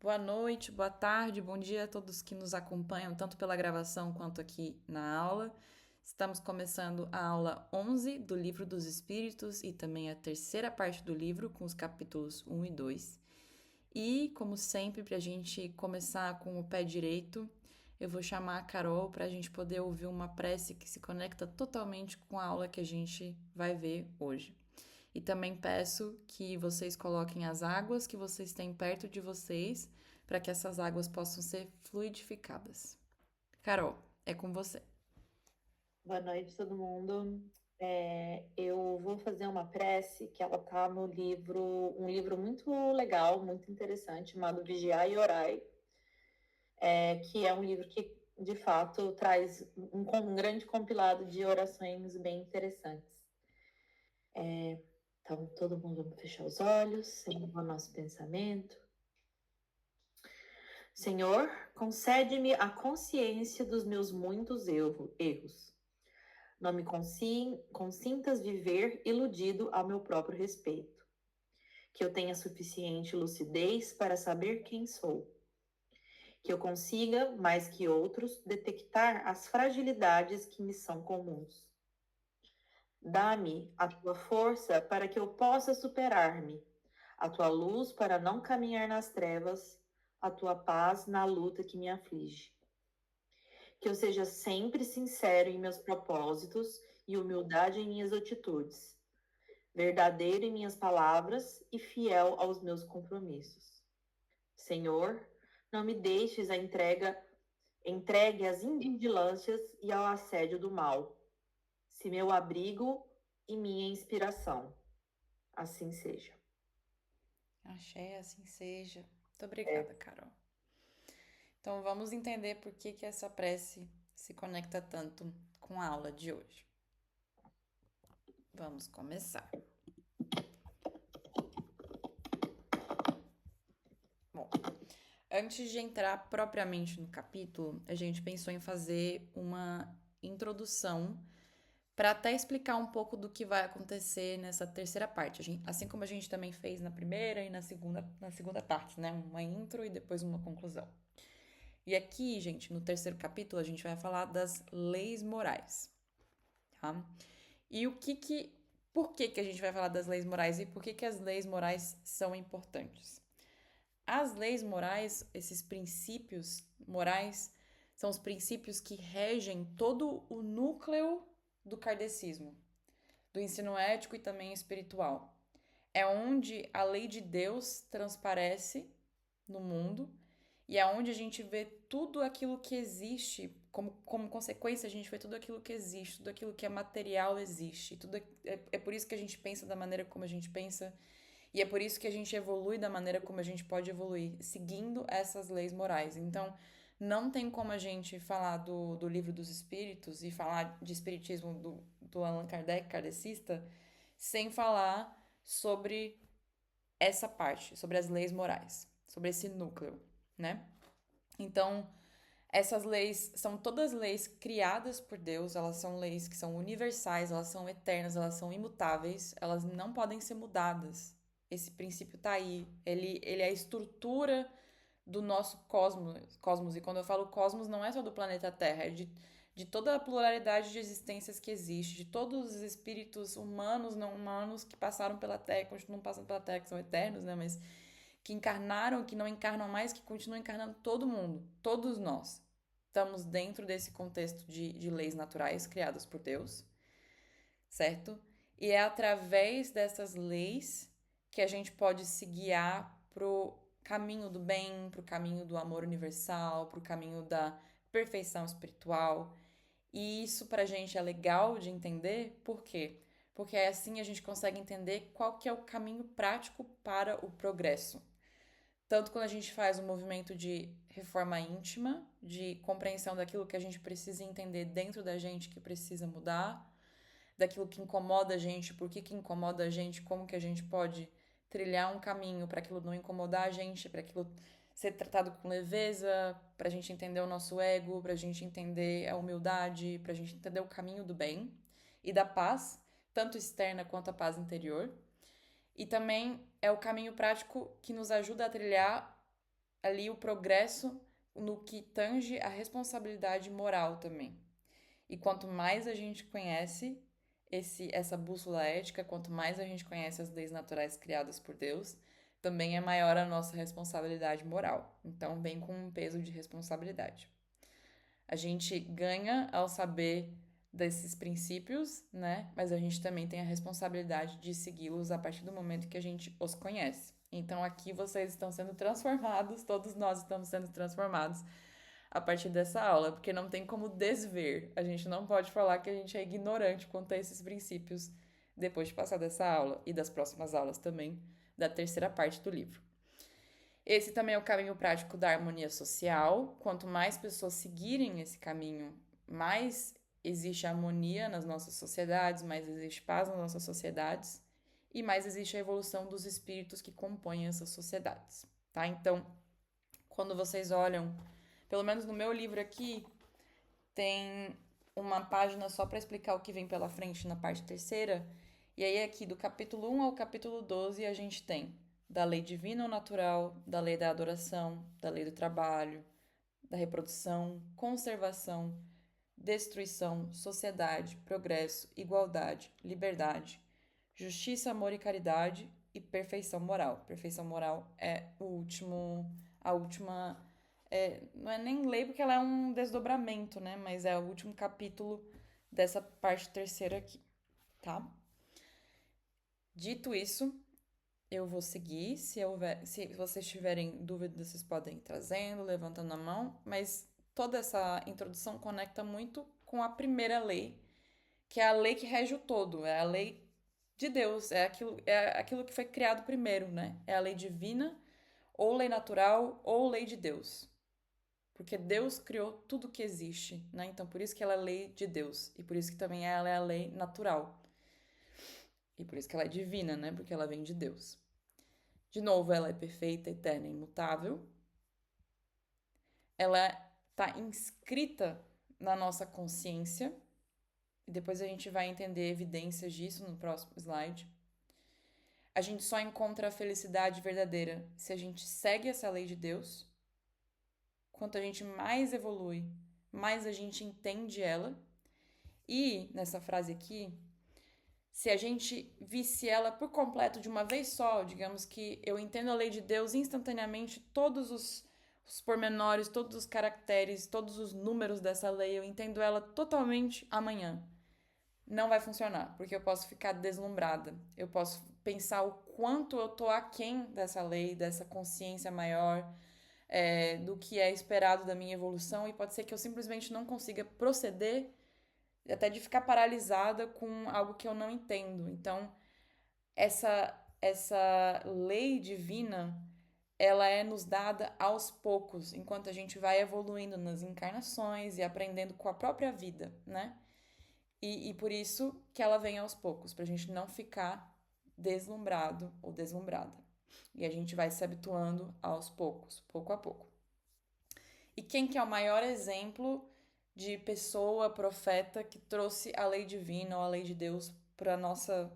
Boa noite, boa tarde, bom dia a todos que nos acompanham, tanto pela gravação quanto aqui na aula. Estamos começando a aula 11 do Livro dos Espíritos e também a terceira parte do livro, com os capítulos 1 e 2. E, como sempre, para a gente começar com o pé direito, eu vou chamar a Carol para a gente poder ouvir uma prece que se conecta totalmente com a aula que a gente vai ver hoje. E também peço que vocês coloquem as águas que vocês têm perto de vocês para que essas águas possam ser fluidificadas. Carol, é com você. Boa noite, todo mundo. Eu vou fazer uma prece que ela tá no livro, um livro muito legal, muito interessante, chamado Vigiai e Orai, que é um livro que, de fato, traz um grande compilado de orações bem interessantes. Então, todo mundo vamos fechar os olhos, sem o nosso pensamento. Senhor, concede-me a consciência dos meus muitos erros. Não me consintas viver iludido ao meu próprio respeito. Que eu tenha suficiente lucidez para saber quem sou. Que eu consiga, mais que outros, detectar as fragilidades que me são comuns. Dá-me a tua força para que eu possa superar-me, a tua luz para não caminhar nas trevas, a tua paz na luta que me aflige. Que eu seja sempre sincero em meus propósitos e humildade em minhas atitudes, verdadeiro em minhas palavras e fiel aos meus compromissos. Senhor, não me deixes entregue às invigilâncias e ao assédio do mal. Se meu abrigo e minha inspiração. Assim seja. Axé, assim seja. Muito obrigada, É, Carol. Então vamos entender por que essa prece se conecta tanto com a aula de hoje. Vamos começar. Bom, antes de entrar propriamente no capítulo, a gente pensou em fazer uma introdução para até explicar um pouco do que vai acontecer nessa terceira parte. Assim como a gente também fez na primeira e na segunda parte, né? Uma intro e depois uma conclusão. E aqui, gente, no terceiro capítulo, a gente vai falar das leis morais, tá? E por que a gente vai falar das leis morais e por que as leis morais são importantes? As leis morais, esses princípios morais, são os princípios que regem todo o núcleo do kardecismo, do ensino ético e também espiritual. É onde a lei de Deus transparece no mundo e é onde a gente vê tudo aquilo que existe, como consequência, a gente vê tudo aquilo que existe, tudo aquilo que é material existe. É por isso que a gente pensa da maneira como a gente pensa e é por isso que a gente evolui da maneira como a gente pode evoluir, seguindo essas leis morais. Então, não tem como a gente falar do livro dos espíritos e falar de espiritismo do Allan Kardec, kardecista, sem falar sobre essa parte, sobre as leis morais, sobre esse núcleo, né? Então, essas leis são todas leis criadas por Deus, elas são leis que são universais, elas são eternas, elas são imutáveis, elas não podem ser mudadas. Esse princípio tá aí, ele é a estrutura do nosso cosmos. E quando eu falo cosmos, não é só do planeta Terra, é de toda a pluralidade de existências que existe, de todos os espíritos humanos, não humanos que passaram pela Terra, continuam passando pela Terra, que são eternos, né? Mas que encarnaram, que não encarnam mais, que continuam encarnando todo mundo, todos nós. Estamos dentro desse contexto de leis naturais criadas por Deus, certo? E é através dessas leis que a gente pode se guiar pro caminho do bem, pro caminho do amor universal, pro caminho da perfeição espiritual. E isso pra gente é legal de entender, por quê? Porque assim a gente consegue entender qual que é o caminho prático para o progresso. Tanto quando a gente faz um movimento de reforma íntima, de compreensão daquilo que a gente precisa entender dentro da gente que precisa mudar, daquilo que incomoda a gente, por que incomoda a gente, como que a gente pode trilhar um caminho para aquilo não incomodar a gente, para aquilo ser tratado com leveza, para a gente entender o nosso ego, para a gente entender a humildade, para a gente entender o caminho do bem e da paz, tanto externa quanto a paz interior. E também é o caminho prático que nos ajuda a trilhar ali o progresso no que tange a responsabilidade moral também. E quanto mais a gente conhece essa bússola ética, quanto mais a gente conhece as leis naturais criadas por Deus, também é maior a nossa responsabilidade moral. Então, vem com um peso de responsabilidade. A gente ganha ao saber desses princípios, né? Mas a gente também tem a responsabilidade de segui-los a partir do momento que a gente os conhece. Então, aqui vocês estão sendo transformados, todos nós estamos sendo transformados a partir dessa aula, porque não tem como desver. A gente não pode falar que a gente é ignorante quanto a esses princípios depois de passar dessa aula e das próximas aulas também, da terceira parte do livro. Esse também é o caminho prático da harmonia social. Quanto mais pessoas seguirem esse caminho, mais existe harmonia nas nossas sociedades, mais existe paz nas nossas sociedades e mais existe a evolução dos espíritos que compõem essas sociedades, tá? Então, quando vocês olham, pelo menos no meu livro aqui, tem uma página só para explicar o que vem pela frente na parte terceira. E aí, aqui do capítulo 1 ao capítulo 12, a gente tem da lei divina ou natural, da lei da adoração, da lei do trabalho, da reprodução, conservação, destruição, sociedade, progresso, igualdade, liberdade, justiça, amor e caridade e perfeição moral. Perfeição moral é a última não é nem lei porque ela é um desdobramento, né? Mas é o último capítulo dessa parte terceira aqui, tá? Dito isso, eu vou seguir. Se vocês tiverem dúvidas, vocês podem ir trazendo, levantando a mão. Mas toda essa introdução conecta muito com a primeira lei, que é a lei que rege o todo, é a lei de Deus, é aquilo que foi criado primeiro, né? É a lei divina, ou lei natural, ou lei de Deus. Porque Deus criou tudo que existe, né? Então, por isso que ela é lei de Deus. E por isso que também ela é a lei natural. E por isso que ela é divina, né? Porque ela vem de Deus. De novo, ela é perfeita, eterna e imutável. Ela está inscrita na nossa consciência. E depois a gente vai entender evidências disso no próximo slide. A gente só encontra a felicidade verdadeira se a gente segue essa lei de Deus. Quanto a gente mais evolui, mais a gente entende ela. E, nessa frase aqui, se a gente visse ela por completo de uma vez só, digamos que eu entendo a lei de Deus instantaneamente, todos os pormenores, todos os caracteres, todos os números dessa lei, eu entendo ela totalmente amanhã. Não vai funcionar, porque eu posso ficar deslumbrada. Eu posso pensar o quanto eu tô aquém dessa lei, dessa consciência maior, do que é esperado da minha evolução, e pode ser que eu simplesmente não consiga proceder, até de ficar paralisada com algo que eu não entendo. Então, essa lei divina, ela é nos dada aos poucos, enquanto a gente vai evoluindo nas encarnações e aprendendo com a própria vida, né? E por isso que ela vem aos poucos, pra gente não ficar deslumbrado ou deslumbrada. E a gente vai se habituando aos poucos, pouco a pouco. E quem que é o maior exemplo de pessoa, profeta, que trouxe a lei divina ou a lei de Deus para a nossa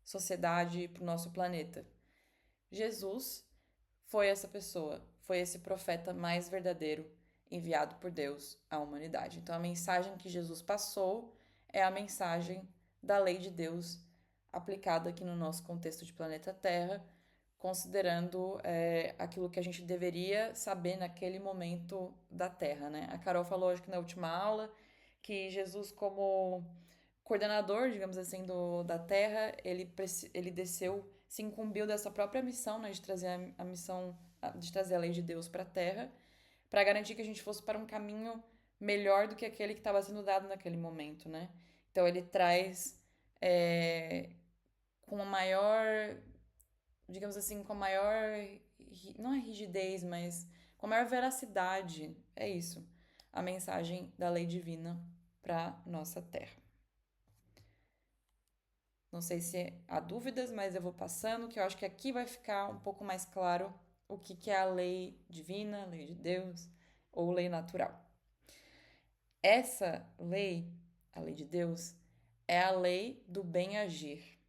sociedade, para o nosso planeta? Jesus foi essa pessoa, foi esse profeta mais verdadeiro enviado por Deus à humanidade. Então, a mensagem que Jesus passou é a mensagem da lei de Deus aplicada aqui no nosso contexto de planeta Terra, considerando aquilo que a gente deveria saber naquele momento da Terra, né? A Carol falou, acho que na última aula, que Jesus, como coordenador, digamos assim, da Terra, ele desceu, se incumbiu dessa própria missão, né, de trazer a missão, de trazer a lei de Deus para a Terra, para garantir que a gente fosse para um caminho melhor do que aquele que estava sendo dado naquele momento, né? Então ele traz com a maior, digamos assim, com a maior, não é rigidez, mas com a maior veracidade, é isso, a mensagem da lei divina para nossa Terra. Não sei se há dúvidas, mas eu vou passando, que eu acho que aqui vai ficar um pouco mais claro o que é a lei divina, lei de Deus ou lei natural. Essa lei, a lei de Deus, é a lei do bem agir.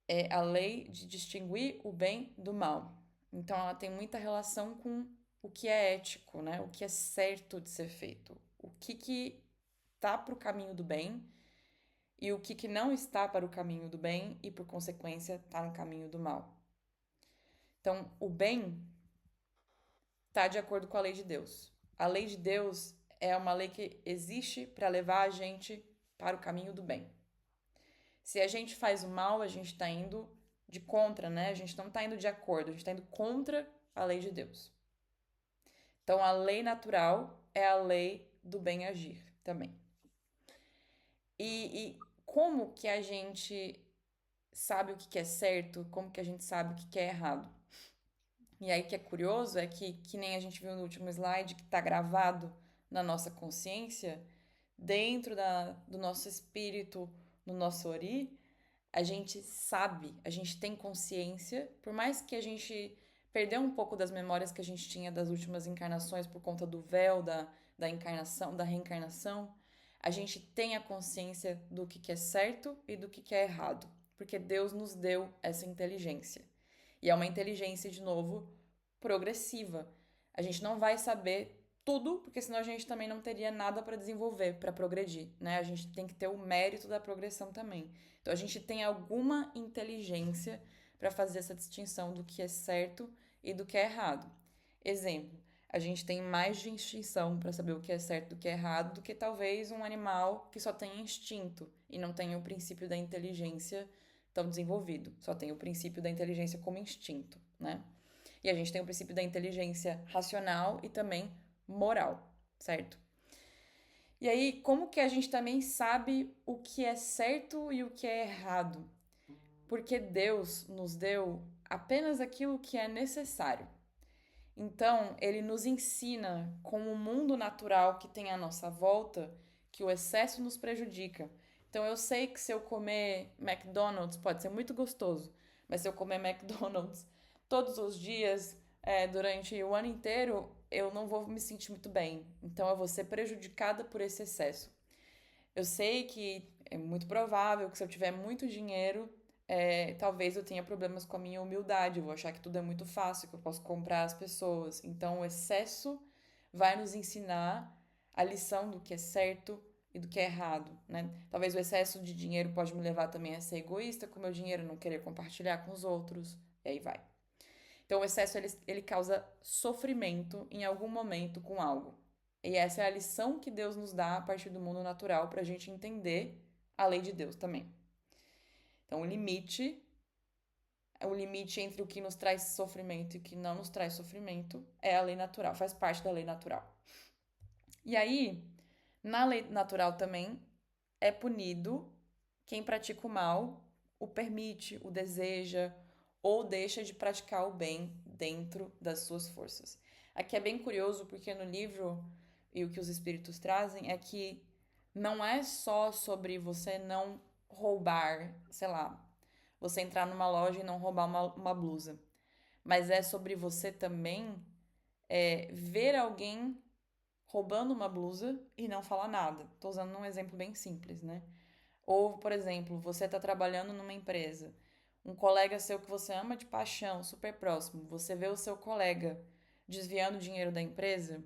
É a lei de distinguir o bem do mal. Então, ela tem muita relação com o que é ético, né? O que é certo de ser feito. O que tá para o caminho do bem e o que não está para o caminho do bem e, por consequência, está no caminho do mal. Então, o bem está de acordo com a lei de Deus. A lei de Deus é uma lei que existe para levar a gente para o caminho do bem. Se a gente faz o mal, a gente está indo de contra, né? A gente não está indo de acordo, a gente está indo contra a lei de Deus. Então, a lei natural é a lei do bem agir também. E como que a gente sabe o que é certo, como que a gente sabe o que é errado? E aí que é curioso é que nem a gente viu no último slide, que está gravado na nossa consciência, dentro do nosso espírito, no nosso ori, a gente sabe, a gente tem consciência, por mais que a gente perdeu um pouco das memórias que a gente tinha das últimas encarnações por conta do véu da encarnação, da reencarnação, a gente tem a consciência do que é certo e do que é errado, porque Deus nos deu essa inteligência. E é uma inteligência, de novo, progressiva. A gente não vai saber tudo, porque senão a gente também não teria nada para desenvolver, para progredir, né? A gente tem que ter o mérito da progressão também. Então a gente tem alguma inteligência para fazer essa distinção do que é certo e do que é errado. Exemplo, a gente tem mais de instinção para saber o que é certo e o que é errado do que talvez um animal que só tem instinto e não tem o princípio da inteligência tão desenvolvido, só tem o princípio da inteligência como instinto, né? E a gente tem o princípio da inteligência racional e também moral, certo? E aí, como que a gente também sabe o que é certo e o que é errado? Porque Deus nos deu apenas aquilo que é necessário. Então, ele nos ensina com o mundo natural que tem à nossa volta que o excesso nos prejudica. Então, eu sei que se eu comer McDonald's pode ser muito gostoso, mas se eu comer McDonald's todos os dias, durante o ano inteiro, eu não vou me sentir muito bem. Então, eu vou ser prejudicada por esse excesso. Eu sei que é muito provável que se eu tiver muito dinheiro, talvez eu tenha problemas com a minha humildade. Eu vou achar que tudo é muito fácil, que eu posso comprar as pessoas. Então, o excesso vai nos ensinar a lição do que é certo e do que é errado, né? Talvez o excesso de dinheiro pode me levar também a ser egoísta com o meu dinheiro, não querer compartilhar com os outros, e aí vai. Então, o excesso ele causa sofrimento em algum momento com algo. E essa é a lição que Deus nos dá a partir do mundo natural para a gente entender a lei de Deus também. Então, o limite entre o que nos traz sofrimento e o que não nos traz sofrimento é a lei natural, faz parte da lei natural. E aí, na lei natural também é punido quem pratica o mal, o permite, o deseja ou deixa de praticar o bem dentro das suas forças. Aqui é bem curioso porque no livro e o que os espíritos trazem é que não é só sobre você não roubar, sei lá, você entrar numa loja e não roubar uma blusa, mas é sobre você também ver alguém roubando uma blusa e não falar nada. Tô usando um exemplo bem simples, né? Ou, por exemplo, você está trabalhando numa empresa, um colega seu que você ama de paixão, super próximo, você vê o seu colega desviando dinheiro da empresa,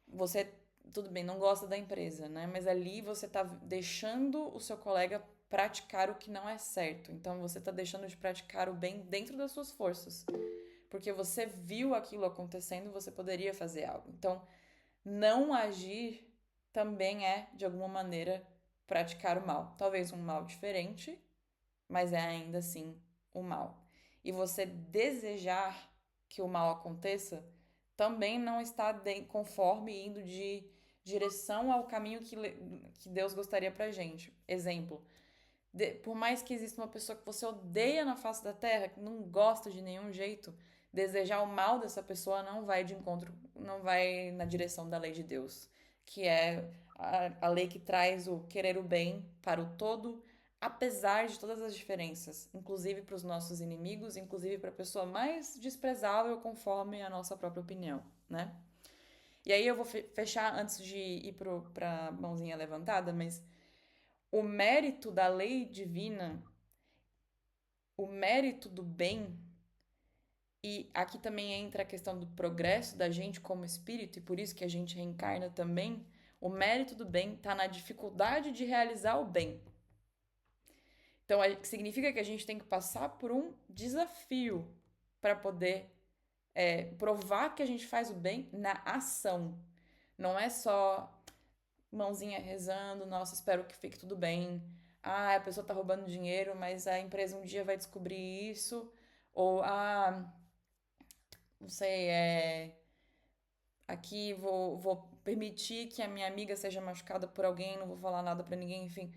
você, tudo bem, não gosta da empresa, né? Mas ali você está deixando o seu colega praticar o que não é certo. Então você está deixando de praticar o bem dentro das suas forças. Porque você viu aquilo acontecendo e você poderia fazer algo. Então, não agir também é, de alguma maneira, praticar o mal. Talvez um mal diferente, mas é ainda assim o mal. E você desejar que o mal aconteça também não está conforme indo de direção ao caminho que Deus gostaria pra gente. Exemplo, por mais que exista uma pessoa que você odeia na face da terra, que não gosta de nenhum jeito, desejar o mal dessa pessoa não vai de encontro, não vai na direção da lei de Deus, que é a lei que traz o querer o bem para o todo, apesar de todas as diferenças, inclusive para os nossos inimigos, inclusive para a pessoa mais desprezável conforme a nossa própria opinião, né? E aí eu vou fechar antes de ir para a mãozinha levantada, mas o mérito da lei divina, o mérito do bem, E aqui também entra a questão do progresso da gente como espírito, e por isso que a gente reencarna também. O mérito do bem está na dificuldade de realizar o bem. Então, significa que a gente tem que passar por um desafio para poder provar que a gente faz o bem na ação. Não é só mãozinha rezando, nossa, espero que fique tudo bem. Ah, a pessoa tá roubando dinheiro, mas a empresa um dia vai descobrir isso. Ou, não sei, aqui vou permitir que a minha amiga seja machucada por alguém, não vou falar nada pra ninguém, enfim.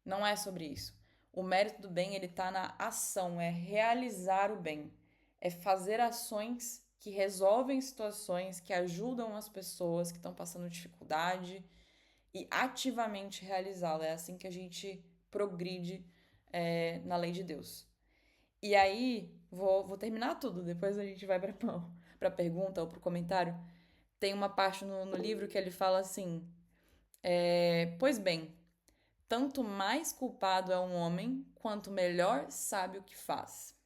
Não é sobre isso. O mérito do bem, ele tá na ação, é realizar o bem. É fazer ações que resolvem situações, que ajudam as pessoas que estão passando dificuldade e ativamente realizá-la. É assim que a gente progride na lei de Deus. E aí, vou terminar tudo, depois a gente vai para pergunta ou para o comentário. Tem uma parte no livro que ele fala assim: pois bem, tanto mais culpado é um homem, quanto melhor sabe o que faz.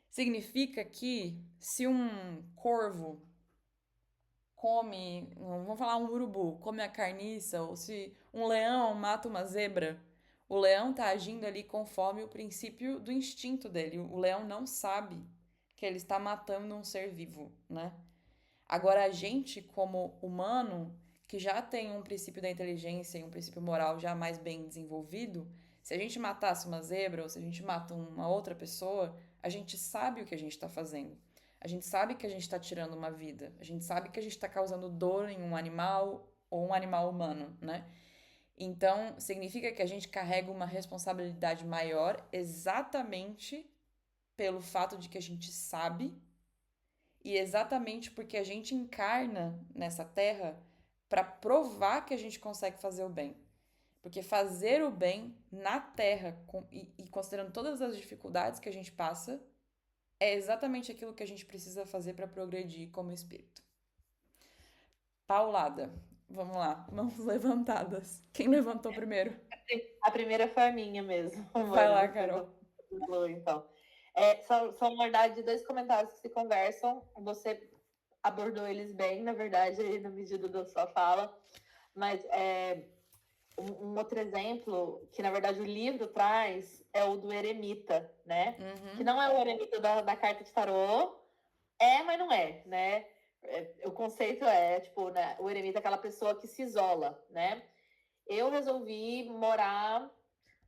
Significa que se um corvo come, vamos falar um urubu, come a carniça, ou se um leão mata uma zebra, o leão tá agindo ali conforme o princípio do instinto dele. O leão não sabe que ele está matando um ser vivo, né? Agora, a gente, como humano, que já tem um princípio da inteligência e um princípio moral já mais bem desenvolvido, se a gente matasse uma zebra ou se a gente mata uma outra pessoa, a gente sabe o que a gente está fazendo. A gente sabe que a gente está tirando uma vida. A gente sabe que a gente está causando dor em um animal ou um animal humano, né? Então, significa que a gente carrega uma responsabilidade maior exatamente pelo fato de que a gente sabe e exatamente porque a gente encarna nessa terra para provar que a gente consegue fazer o bem. Porque fazer o bem na terra e considerando todas as dificuldades que a gente passa, é exatamente aquilo que a gente precisa fazer para progredir como espírito. Paulada. Vamos lá, mãos levantadas. Quem levantou primeiro? A primeira foi a minha mesmo. Vai lá, Depois Carol. eu vou, então. São, na verdade, dois comentários que se conversam. Você abordou eles bem, na verdade, aí, na medida da sua fala. Mas um outro exemplo, que na verdade o livro traz, é o do eremita, né? Que não é o eremita da carta de tarô, mas não é, né? O conceito tipo, né, o eremita é aquela pessoa que se isola, né? Eu resolvi morar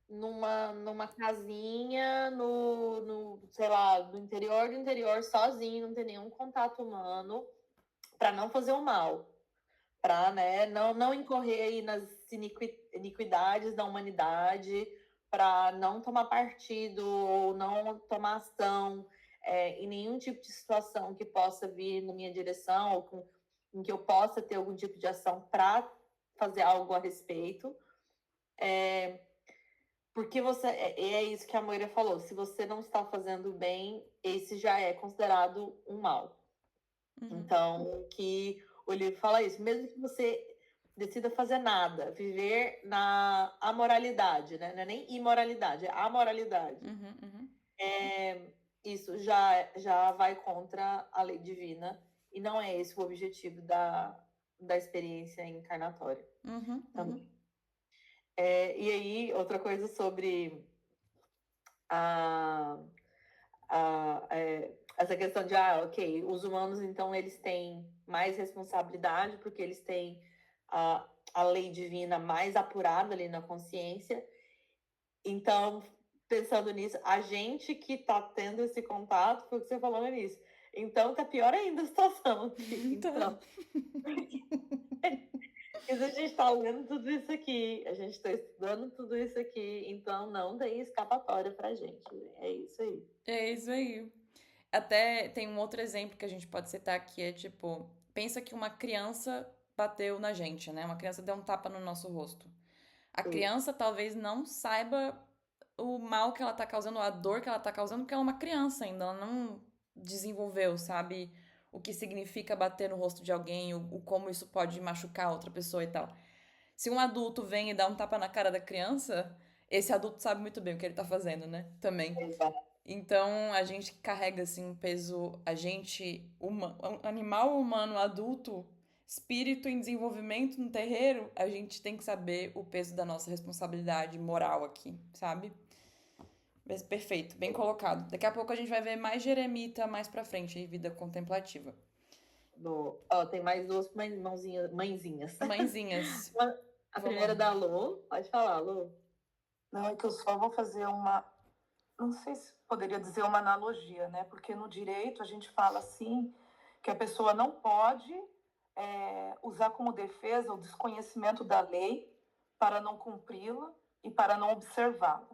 numa casinha sei lá, no interior do interior, sozinho, não ter nenhum contato humano, para não fazer o mal, para, né, não incorrer aí nas iniquidades da humanidade, para não tomar partido ou não tomar ação em nenhum tipo de situação que possa vir na minha direção ou em que eu possa ter algum tipo de ação para fazer algo a respeito. Porque é isso que a Moira falou, se você não está fazendo bem, esse já é considerado um mal. Então, que o livro fala isso, mesmo que você decida fazer nada, viver na amoralidade, né? Não é nem imoralidade, é amoralidade. Isso já vai contra a lei divina e não é esse o objetivo da experiência encarnatória. Também. E aí, outra coisa sobre essa questão de, ok, os humanos, então, eles têm mais responsabilidade porque eles têm a lei divina mais apurada ali na consciência. Então, pensando nisso, a gente que está tendo esse contato, foi o que você falou no início. Então, tá pior ainda a situação aqui. Então, a gente está lendo tudo isso aqui, a gente está estudando tudo isso aqui, então não tem escapatória pra gente. É isso aí. É isso aí. Até tem um outro exemplo que a gente pode citar que é tipo, pensa que uma criança bateu na gente, né? Uma criança deu um tapa no nosso rosto. A criança talvez não saiba o mal que ela tá causando, a dor que ela tá causando, porque ela é uma criança ainda, ela não desenvolveu, sabe? O que significa bater no rosto de alguém, o como isso pode machucar outra pessoa e tal. Se um adulto vem e dá um tapa na cara da criança, esse adulto sabe muito bem o que ele tá fazendo, né? Também. Exato. Então, a gente carrega assim um peso, um animal humano adulto, espírito em desenvolvimento no terreiro, a gente tem que saber o peso da nossa responsabilidade moral aqui, sabe? Mas perfeito, bem colocado. Daqui a pouco a gente vai ver mais Jeremita mais pra frente, aí, vida contemplativa. Ó, tem mais duas mãezinhas. Mãezinhas, A vamos primeira é lá. da Lô. Pode falar, Lô. Não, é que eu só vou fazer uma, não sei se poderia dizer uma analogia, né? Porque no direito a gente fala assim que a pessoa não pode usar como defesa o desconhecimento da lei para não cumpri-la e para não observá-la.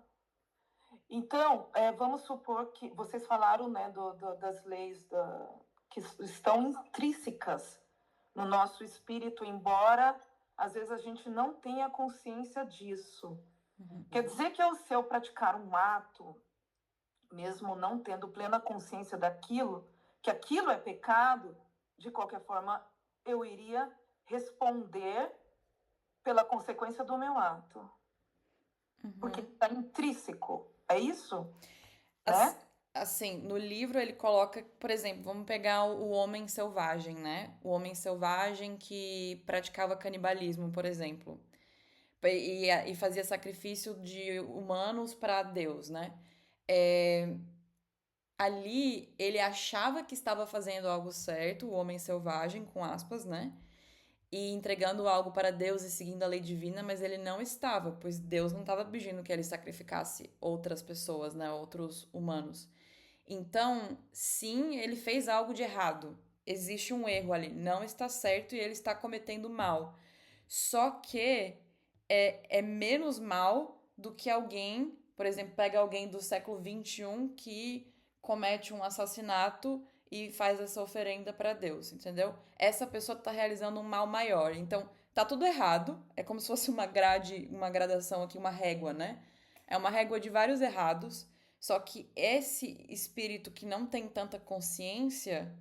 Então, vamos supor que vocês falaram, né, das leis que estão intrínsecas no nosso espírito, embora às vezes a gente não tenha consciência disso. Quer dizer que se eu praticar um ato, mesmo não tendo plena consciência daquilo, que aquilo é pecado, de qualquer forma eu iria responder pela consequência do meu ato. Porque está intrínseco. É isso? As- Né? Assim, no livro ele coloca, por exemplo, vamos pegar o homem selvagem, né? O homem selvagem que praticava canibalismo, por exemplo, e fazia sacrifício de humanos para Deus, né? É, ali ele achava que estava fazendo algo certo, o homem selvagem, com aspas, né? E entregando algo para Deus e seguindo a lei divina, mas ele não estava, pois Deus não estava pedindo que ele sacrificasse outras pessoas, né? Outros humanos. Então, sim, ele fez algo de errado. Existe um erro ali, não está certo e ele está cometendo mal. Só que é menos mal do que alguém, por exemplo, pega alguém do século XXI que comete um assassinato e faz essa oferenda para Deus, entendeu? Essa pessoa está realizando um mal maior. Então, tá tudo errado. É como se fosse uma grade, uma gradação aqui, uma régua, né? É uma régua de vários errados. Só que esse espírito que não tem tanta consciência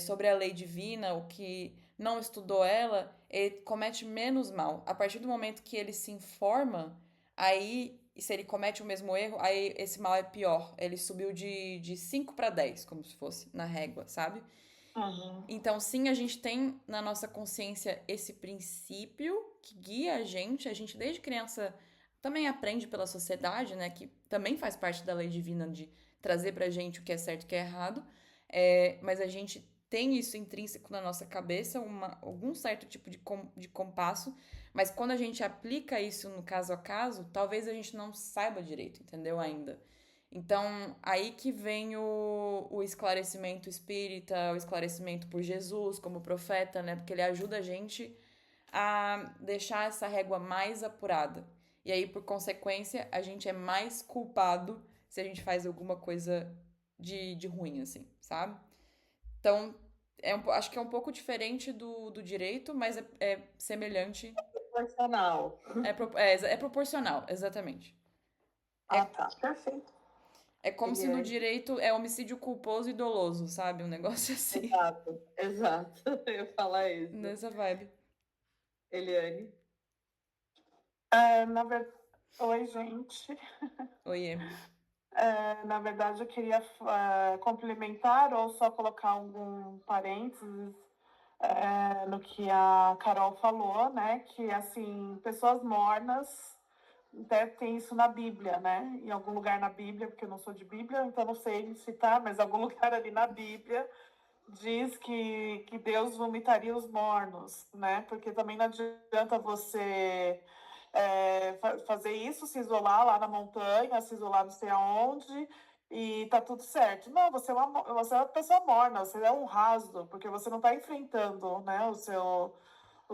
sobre a lei divina, o que não estudou ela, ele comete menos mal. A partir do momento que ele se informa, aí, se ele comete o mesmo erro, aí esse mal é pior. Ele subiu de 5 para 10, como se fosse na régua, sabe? Uhum. Então, sim, a gente tem na nossa consciência esse princípio que guia a gente desde criança também aprende pela sociedade, né, que também faz parte da lei divina de trazer pra gente o que é certo e o que é errado, mas a gente tem isso intrínseco na nossa cabeça, algum certo tipo de compasso, mas quando a gente aplica isso no caso a caso, talvez a gente não saiba direito, entendeu? Ainda. Então, aí que vem o esclarecimento espírita, o esclarecimento por Jesus como profeta, né? Porque ele ajuda a gente a deixar essa régua mais apurada. E aí, por consequência, a gente é mais culpado se a gente faz alguma coisa de ruim, assim, sabe? Então, acho que é um pouco diferente do direito, mas é semelhante. Proporcional. É proporcional, exatamente. Ah, É, tá. Perfeito. é como se no Eliane. direito é homicídio culposo e doloso, sabe? Um negócio assim. Exato, exato. Eu ia falar isso. Nessa vibe. Eliane. Na verdade, oi, gente. Oiê. Na verdade, eu queria complementar ou só colocar algum parênteses no que a Carol falou, né? Que, assim, pessoas mornas, até tem isso na Bíblia, né? Em algum lugar na Bíblia, porque eu não sou de Bíblia, então não sei citar, mas algum lugar ali na Bíblia diz que Deus vomitaria os mornos, né? Porque também não adianta você fazer isso, se isolar lá na montanha, se isolar não sei aonde, e tá tudo certo. Não, você é uma pessoa morna, você é um raso, porque você não está enfrentando, né,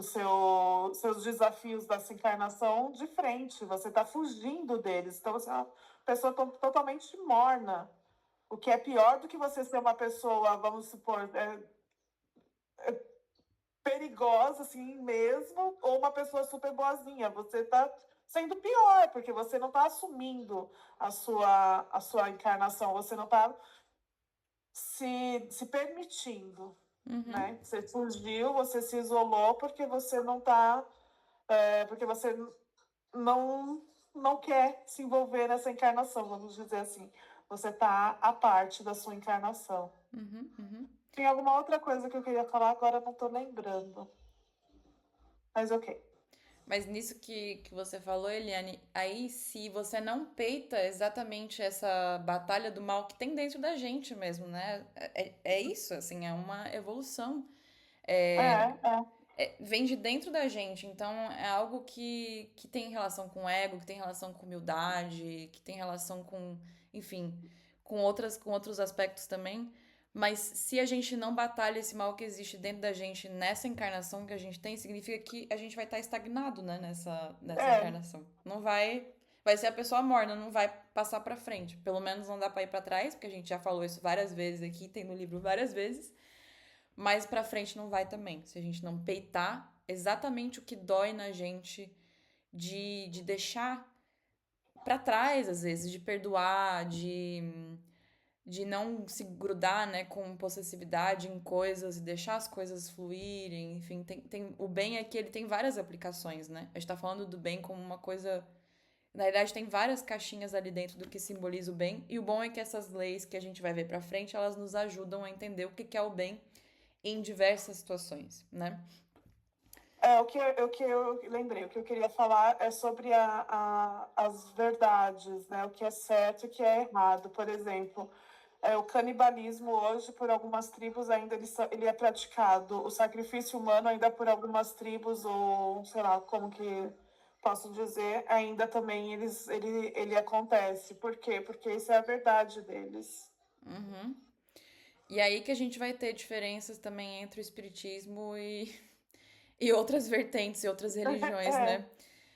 seus desafios dessa encarnação de frente, você está fugindo deles. Então, você é uma pessoa totalmente morna. O que é pior do que você ser uma pessoa, vamos supor, perigosa assim mesmo, ou uma pessoa super boazinha. Você está sendo pior, porque você não está assumindo a sua encarnação, você não está se permitindo, Uhum. né? Você fugiu, você se isolou porque você não está, porque você não quer se envolver nessa encarnação, vamos dizer assim. Você tá à parte da sua encarnação. Tem alguma outra coisa que eu queria falar, agora eu não tô lembrando. Mas ok. Mas nisso que você falou, Eliane, aí se você não peita exatamente essa batalha do mal que tem dentro da gente mesmo, né? É isso, assim, é uma evolução. É, é. Vem de dentro da gente, então é algo que tem relação com ego, que tem relação com humildade, que tem relação com, enfim, com outros aspectos também. Mas se a gente não batalha esse mal que existe dentro da gente nessa encarnação que a gente tem, significa que a gente vai estar estagnado, né, nessa É, encarnação. Não vai. Vai ser a pessoa morna, não vai passar pra frente. Pelo menos não dá pra ir pra trás, porque a gente já falou isso várias vezes aqui, tem no livro várias vezes. Mais pra frente não vai também. Se a gente não peitar exatamente o que dói na gente de deixar pra trás, às vezes, de perdoar, de não se grudar, né, com possessividade em coisas e deixar as coisas fluírem. Enfim, o bem aqui, ele tem várias aplicações, né? A gente tá falando do bem como uma coisa. Na verdade, tem várias caixinhas ali dentro do que simboliza o bem. E o bom é que essas leis que a gente vai ver pra frente, elas nos ajudam a entender o que é o bem em diversas situações, né? o que eu lembrei, o que eu queria falar é sobre as verdades, né? O que é certo e o que é errado. Por exemplo, o canibalismo hoje, por algumas tribos, ainda ele é praticado. O sacrifício humano, ainda por algumas tribos, ou sei lá, como que posso dizer, ainda também ele acontece. Por quê? Porque isso é a verdade deles. E aí que a gente vai ter diferenças também entre o espiritismo e outras vertentes e outras religiões, É, né?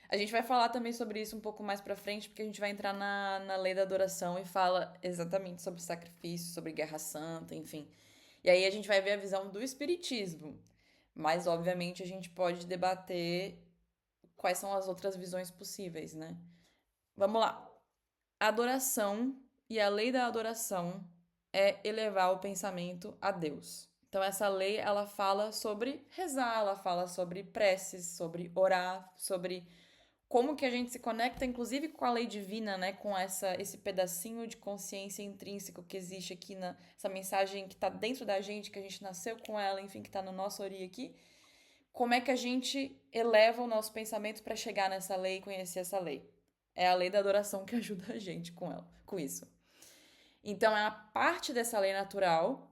A gente vai falar também sobre isso um pouco mais pra frente, porque a gente vai entrar na lei da adoração e fala exatamente sobre sacrifício, sobre guerra santa, enfim. E aí a gente vai ver a visão do espiritismo. Mas, obviamente, a gente pode debater quais são as outras visões possíveis, né? Vamos lá. A adoração e a lei da adoração é elevar o pensamento a Deus. Então essa lei, ela fala sobre rezar, ela fala sobre preces, sobre orar, sobre como que a gente se conecta inclusive com a lei divina, né, com esse pedacinho de consciência intrínseco que existe aqui na essa mensagem que está dentro da gente, que a gente nasceu com ela, enfim, que está no nosso ori aqui. Como é que a gente eleva o nosso pensamento para chegar nessa lei e conhecer essa lei? É a lei da adoração que ajuda a gente com ela, com isso. Então é a parte dessa lei natural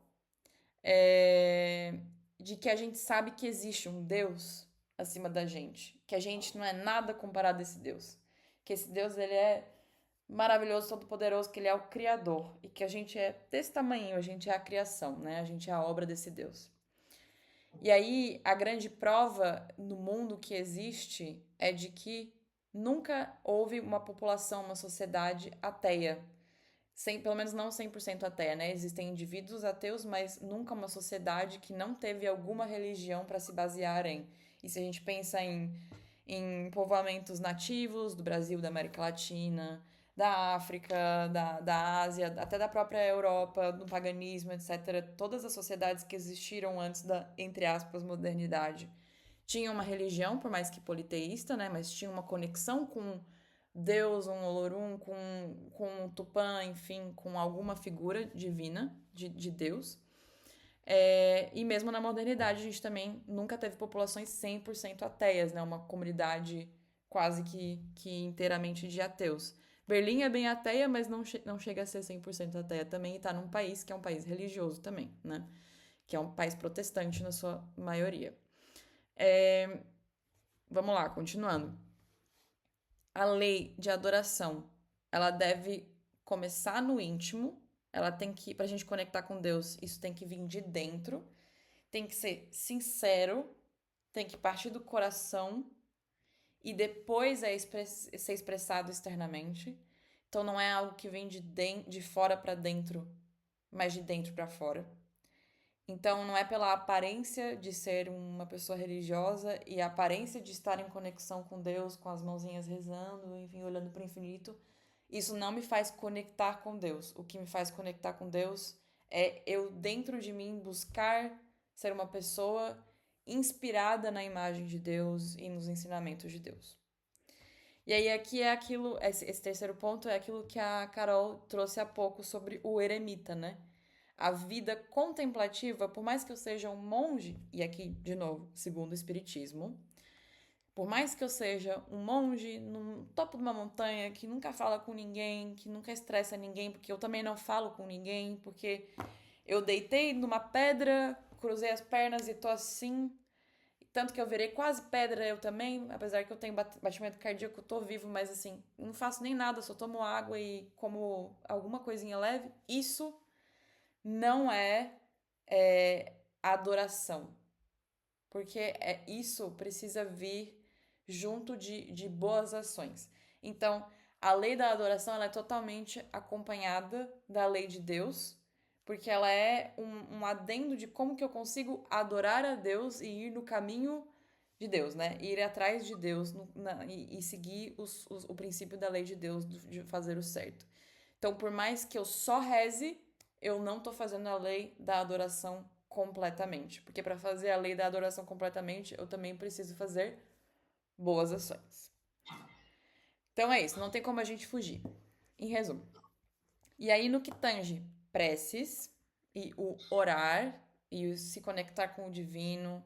de que a gente sabe que existe um Deus acima da gente, que a gente não é nada comparado a esse Deus, que esse Deus ele é maravilhoso, todo poderoso, que ele é o criador e que a gente é desse tamanho, a gente é a criação, né? A gente é a obra desse Deus. E aí a grande prova no mundo que existe é de que nunca houve uma população, uma sociedade ateia. Pelo menos não 100% ateia, né? Existem indivíduos ateus, mas nunca uma sociedade que não teve alguma religião para se basear em. E se a gente pensa em povoamentos nativos do Brasil, da América Latina, da África, da Ásia, até da própria Europa, do paganismo, etc., todas as sociedades que existiram antes da, entre aspas, modernidade tinham uma religião, por mais que politeísta, né? Mas tinham uma conexão com Deus, um Olorum, com um Tupã, enfim, com alguma figura divina de Deus. E mesmo na modernidade, a gente também nunca teve populações 100% ateias, né? Uma comunidade quase que inteiramente de ateus. Berlim é bem ateia, mas não chega a ser 100% ateia também, e está num país que é um país religioso também, né? Que é um país protestante na sua maioria. Vamos lá, continuando. A lei de adoração, ela deve começar no íntimo, ela tem que, pra gente conectar com Deus, isso tem que vir de dentro, tem que ser sincero, tem que partir do coração e depois ser expressado externamente. Então não é algo que vem de fora para dentro, mas de dentro para fora. Então não é pela aparência de ser uma pessoa religiosa e a aparência de estar em conexão com Deus, com as mãozinhas rezando, enfim, olhando para o infinito. Isso não me faz conectar com Deus. O que me faz conectar com Deus é eu, dentro de mim, buscar ser uma pessoa inspirada na imagem de Deus e nos ensinamentos de Deus. E aí aqui é aquilo, esse terceiro ponto é aquilo que a Carol trouxe há pouco sobre o eremita, né? A vida contemplativa, por mais que eu seja um monge, e aqui, de novo, segundo o Espiritismo, por mais que eu seja um monge no topo de uma montanha que nunca fala com ninguém, que nunca estressa ninguém, porque eu também não falo com ninguém, porque eu deitei numa pedra, cruzei as pernas e tô assim, tanto que eu virei quase pedra eu também, apesar que eu tenho batimento cardíaco, eu tô vivo, mas assim, não faço nem nada, só tomo água e como alguma coisinha leve. Isso não é adoração. Porque isso precisa vir junto de boas ações. Então, a lei da adoração ela é totalmente acompanhada da lei de Deus, porque ela é um adendo de como que eu consigo adorar a Deus e ir no caminho de Deus, né? Ir atrás de Deus e seguir o princípio da lei de Deus de fazer o certo. Então, por mais que eu só reze, eu não tô fazendo a lei da adoração completamente. Porque para fazer a lei da adoração completamente, eu também preciso fazer boas ações. Então é isso, não tem como a gente fugir. Em resumo. E aí, no que tange preces e o orar e o se conectar com o divino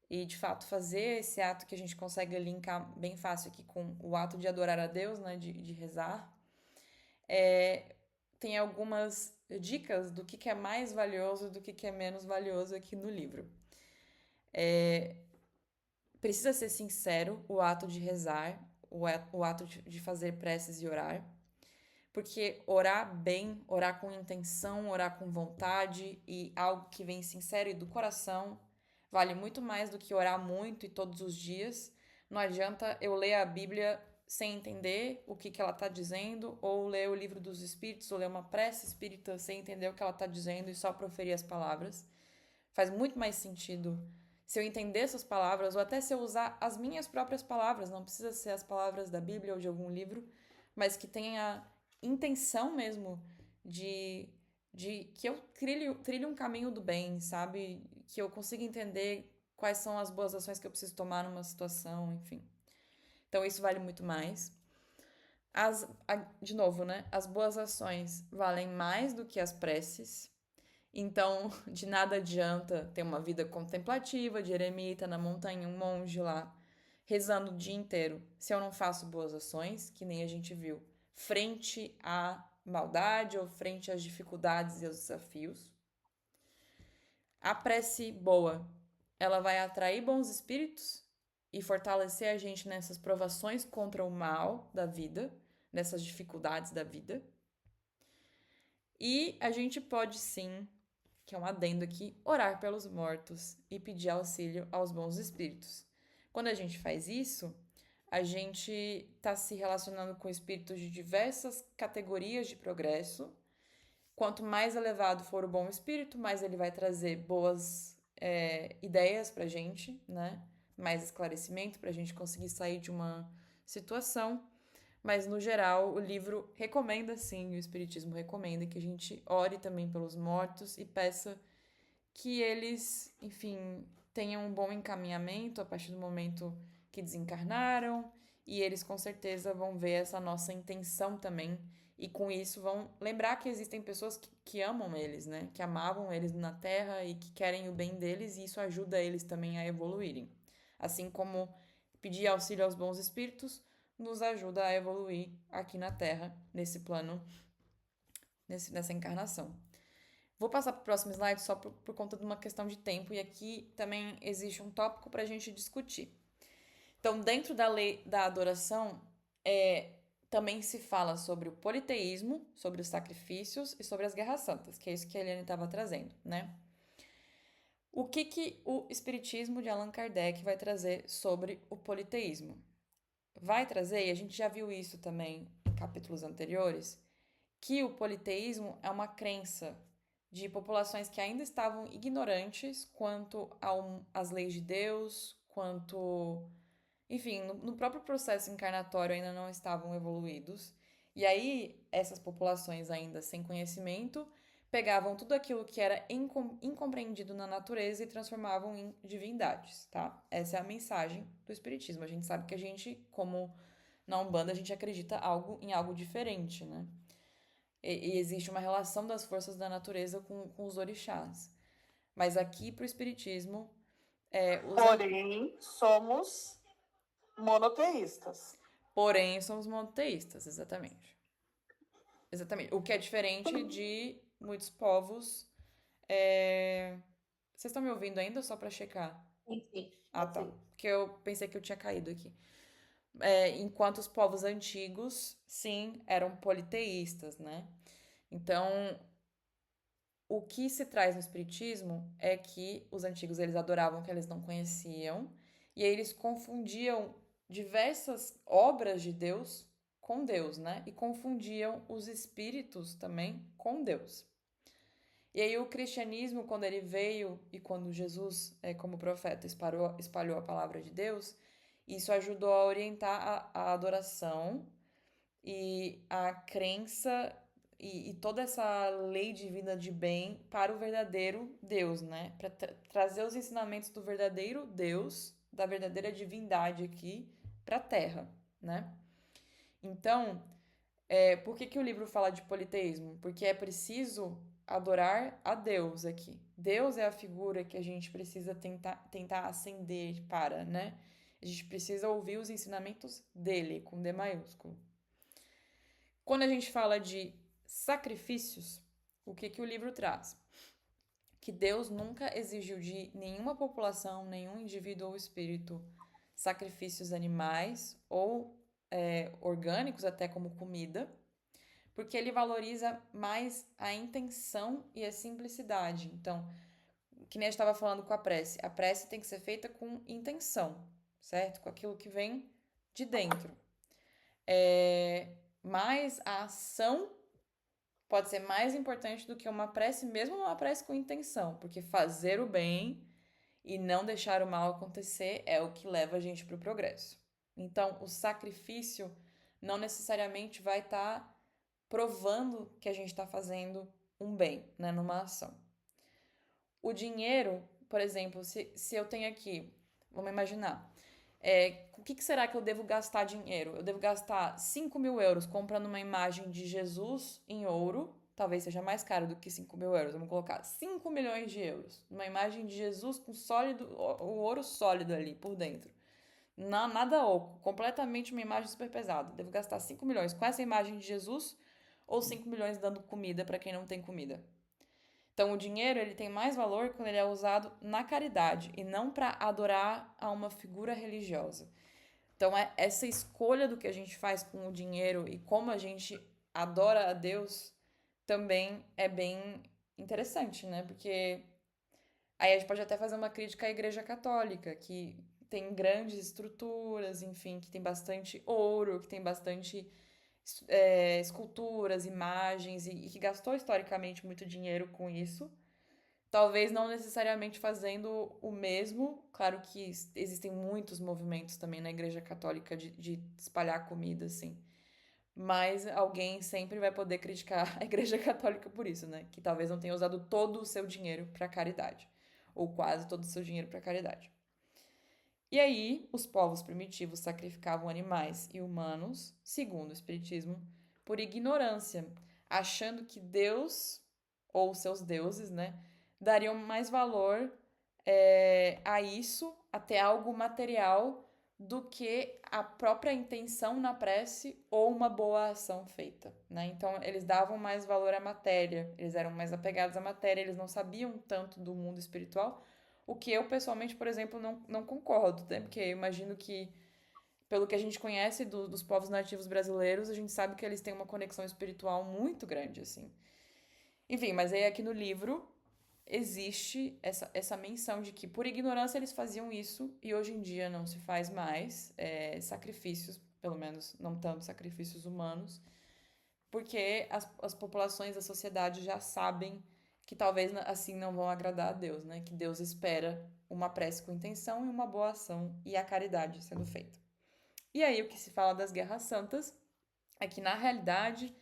e de fato fazer esse ato que a gente consegue linkar bem fácil aqui com o ato de adorar a Deus, né, de rezar, tem algumas dicas do que é mais valioso do que é menos valioso aqui no livro. Precisa ser sincero o ato de rezar, o ato de fazer preces e orar. Porque orar bem, orar com intenção, orar com vontade e algo que vem sincero e do coração vale muito mais do que orar muito e todos os dias. Não adianta eu ler a Bíblia sem entender o que ela está dizendo, ou ler o livro dos Espíritos, ou ler uma prece espírita sem entender o que ela está dizendo e só proferir as palavras. Faz muito mais sentido se eu entender essas palavras, ou até se eu usar as minhas próprias palavras, não precisa ser as palavras da Bíblia ou de algum livro, mas que tenha intenção mesmo de que eu trilhe um caminho do bem, sabe? Que eu consiga entender quais são as boas ações que eu preciso tomar numa situação, enfim. Então isso vale muito mais. De novo, né? As boas ações valem mais do que as preces. Então, de nada adianta ter uma vida contemplativa, de eremita na montanha, um monge lá, rezando o dia inteiro, se eu não faço boas ações, que nem a gente viu, frente à maldade ou frente às dificuldades e aos desafios. A prece boa, ela vai atrair bons espíritos e fortalecer a gente nessas provações contra o mal da vida, nessas dificuldades da vida. E a gente pode sim, que é um adendo aqui, orar pelos mortos e pedir auxílio aos bons espíritos. Quando a gente faz isso, a gente está se relacionando com espíritos de diversas categorias de progresso. Quanto mais elevado for o bom espírito, mais ele vai trazer boas ideias pra gente, né? Mais esclarecimento pra gente conseguir sair de uma situação. Mas, no geral, o livro recomenda, sim, o Espiritismo recomenda que a gente ore também pelos mortos e peça que eles, enfim, tenham um bom encaminhamento a partir do momento que desencarnaram e eles com certeza vão ver essa nossa intenção também e com isso vão lembrar que existem pessoas que amam eles, né? Que amavam eles na Terra e que querem o bem deles e isso ajuda eles também a evoluírem. Assim como pedir auxílio aos bons espíritos nos ajuda a evoluir aqui na Terra, nesse plano, nessa encarnação. Vou passar para o próximo slide só por conta de uma questão de tempo, e aqui também existe um tópico para a gente discutir. Então, dentro da lei da adoração, também se fala sobre o politeísmo, sobre os sacrifícios e sobre as guerras santas, que é isso que a Eliane estava trazendo, né? O que o Espiritismo de Allan Kardec vai trazer sobre o politeísmo? Vai trazer, e a gente já viu isso também em capítulos anteriores, que o politeísmo é uma crença de populações que ainda estavam ignorantes quanto às leis de Deus, quanto, enfim, no próprio processo encarnatório ainda não estavam evoluídos. E aí, essas populações ainda sem conhecimento pegavam tudo aquilo que era incompreendido na natureza e transformavam em divindades, tá? Essa é a mensagem do Espiritismo. A gente sabe que a gente, como Na Umbanda a gente acredita em algo diferente, né? E existe uma relação das forças da natureza com os orixás. Mas aqui pro espiritismo, Porém, somos monoteístas. porém somos monoteístas, exatamente. Exatamente. O que é diferente de muitos povos. Vocês estão me ouvindo ainda só pra checar? Enfim, Ah, tá. Porque eu pensei que eu tinha caído aqui. Enquanto os povos antigos, sim, eram politeístas, né? Então, o que se traz no espiritismo é que os antigos eles adoravam o que eles não conheciam e aí eles confundiam diversas obras de Deus com Deus, né? E confundiam os espíritos também com Deus. E aí o cristianismo, quando ele veio e quando Jesus, como profeta, espalhou a palavra de Deus, isso ajudou a orientar a adoração e a crença e toda essa lei divina de bem para o verdadeiro Deus, né? Para trazer os ensinamentos do verdadeiro Deus, da verdadeira divindade aqui para a Terra, né? Então, por que que o livro fala de politeísmo? Porque é preciso adorar a Deus aqui. Deus é a figura que a gente precisa tentar ascender para, né? A gente precisa ouvir os ensinamentos dele, com D maiúsculo. Quando a gente fala de sacrifícios, o que que o livro traz? Que Deus nunca exigiu de nenhuma população, nenhum indivíduo ou espírito, sacrifícios animais ou orgânicos, até como comida, porque ele valoriza mais a intenção e a simplicidade. Então, que nem a gente estava falando com a prece tem que ser feita com intenção, certo? Com aquilo que vem de dentro. Mas a ação pode ser mais importante do que uma prece, mesmo uma prece com intenção, porque fazer o bem e não deixar o mal acontecer é o que leva a gente para o progresso. Então, o sacrifício não necessariamente vai estar provando que a gente está fazendo um bem, né, numa ação. O dinheiro, por exemplo, se eu tenho aqui, vamos imaginar, o que será que eu devo gastar dinheiro? Eu devo gastar 5.000 euros comprando uma imagem de Jesus em ouro, talvez seja mais caro do que 5.000 euros, vamos colocar 5 milhões de euros, uma imagem de Jesus com o ouro sólido ali por dentro. Nada oco, completamente uma imagem super pesada. Devo gastar 5 milhões com essa imagem de Jesus ou 5 milhões dando comida para quem não tem comida. Então, o dinheiro ele tem mais valor quando ele é usado na caridade e não para adorar a uma figura religiosa. Então, essa escolha do que a gente faz com o dinheiro e como a gente adora a Deus também é bem interessante, né? Porque aí a gente pode até fazer uma crítica à Igreja Católica, que tem grandes estruturas, enfim, que tem bastante ouro, que tem bastante esculturas, imagens, e que gastou historicamente muito dinheiro com isso. Talvez não necessariamente fazendo o mesmo. Claro que existem muitos movimentos também na Igreja Católica de espalhar comida, assim. Mas alguém sempre vai poder criticar a Igreja Católica por isso, né? Que talvez não tenha usado todo o seu dinheiro para caridade. Ou quase todo o seu dinheiro para caridade. E aí, os povos primitivos sacrificavam animais e humanos, segundo o Espiritismo, por ignorância, achando que Deus, ou seus deuses, né, dariam mais valor a isso, até algo material, do que a própria intenção na prece ou uma boa ação feita, né? Então, eles davam mais valor à matéria, eles eram mais apegados à matéria, eles não sabiam tanto do mundo espiritual, o que eu, pessoalmente, por exemplo, não concordo, né? Porque eu imagino que, pelo que a gente conhece dos povos nativos brasileiros, a gente sabe que eles têm uma conexão espiritual muito grande, assim. Enfim, mas aí aqui no livro existe essa menção de que, por ignorância, eles faziam isso e hoje em dia não se faz mais sacrifícios, pelo menos não tanto sacrifícios humanos, porque as populações da sociedade já sabem que talvez assim não vão agradar a Deus, né? Que Deus espera uma prece com intenção e uma boa ação e a caridade sendo feita. E aí o que se fala das guerras santas é que na realidade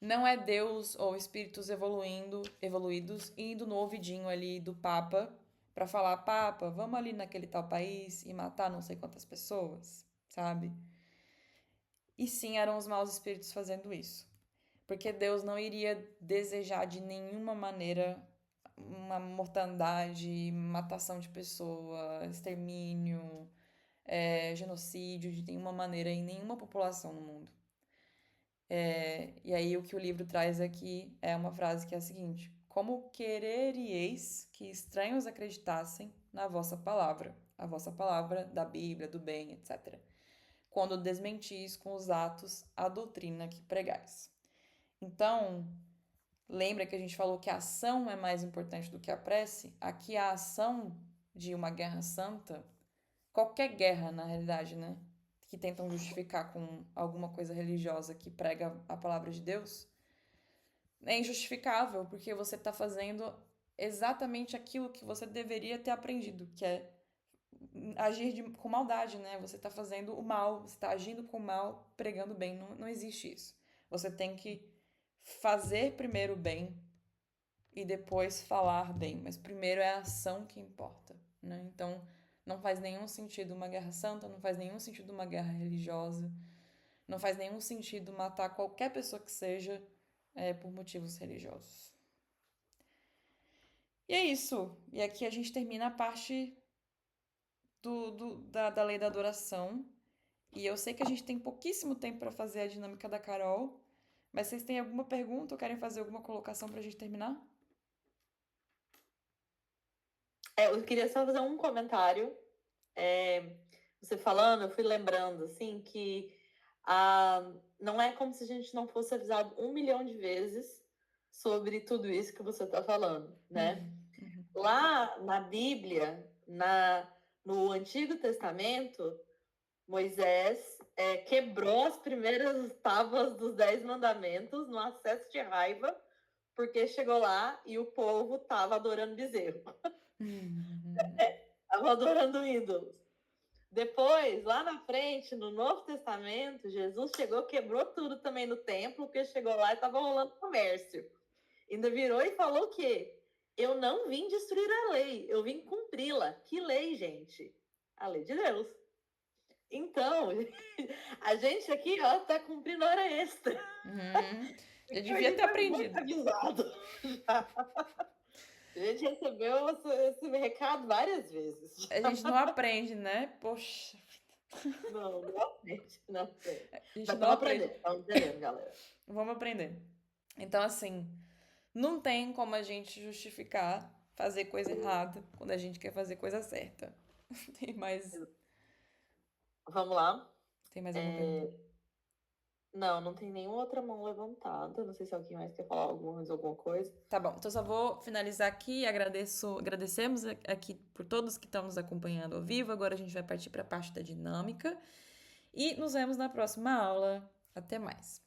não é Deus ou espíritos evoluídos indo no ouvidinho ali do Papa para falar, Papa, vamos ali naquele tal país e matar não sei quantas pessoas, sabe? E sim, eram os maus espíritos fazendo isso. Porque Deus não iria desejar de nenhuma maneira uma mortandade, matação de pessoa, extermínio, genocídio de nenhuma maneira em nenhuma população no mundo. E aí o que o livro traz aqui é uma frase que é a seguinte: como quereríeis que estranhos acreditassem na vossa palavra, a vossa palavra da Bíblia, do bem, etc., quando desmentis com os atos a doutrina que pregais. Então, lembra que a gente falou que a ação é mais importante do que a prece? Aqui a ação de uma guerra santa, qualquer guerra na realidade, né? Que tentam justificar com alguma coisa religiosa que prega a palavra de Deus, é injustificável, porque você está fazendo exatamente aquilo que você deveria ter aprendido, que é agir com maldade, né? Você está fazendo o mal, você está agindo com o mal, pregando o bem. Não existe isso. Você tem que fazer primeiro o bem e depois falar bem, mas primeiro é a ação que importa, né? Então, não faz nenhum sentido uma guerra santa, não faz nenhum sentido uma guerra religiosa, não faz nenhum sentido matar qualquer pessoa que seja por motivos religiosos. E é isso. E aqui a gente termina a parte da lei da adoração. E eu sei que a gente tem pouquíssimo tempo para fazer a dinâmica da Carol, mas vocês têm alguma pergunta ou querem fazer alguma colocação para a gente terminar? Eu queria só fazer um comentário. Você falando, eu fui lembrando, assim, que não é como se a gente não fosse avisado 1 milhão de vezes sobre tudo isso que você está falando, né? Uhum. Lá na Bíblia, no Antigo Testamento, Moisés quebrou as primeiras tábuas dos 10 mandamentos no acesso de raiva, porque chegou lá e o povo estava adorando bezerro. Estava adorando ídolos. Depois, lá na frente, no Novo Testamento, Jesus chegou, quebrou tudo também no templo, porque chegou lá e estava rolando comércio. Ainda virou e falou que eu não vim destruir a lei, eu vim cumpri-la. Que lei, gente? A lei de Deus. Então, a gente aqui, ó, tá cumprindo hora extra. Eu devia ter aprendido. Avisado. A gente recebeu esse recado várias vezes. A gente não aprende, né? Poxa. Não aprende, não aprende. A gente Mas não aprende. estamos aprendendo, galera. Vamos aprender. Então, assim, não tem como a gente justificar fazer coisa errada quando a gente quer fazer coisa certa. Tem mais Vamos lá. alguma pergunta? Não tem nenhuma outra mão levantada. Não sei se alguém mais quer falar alguma coisa. Tá bom, então só vou finalizar aqui. Agradecemos aqui por todos que estão nos acompanhando ao vivo. Agora a gente vai partir para a parte da dinâmica. E nos vemos na próxima aula. Até mais.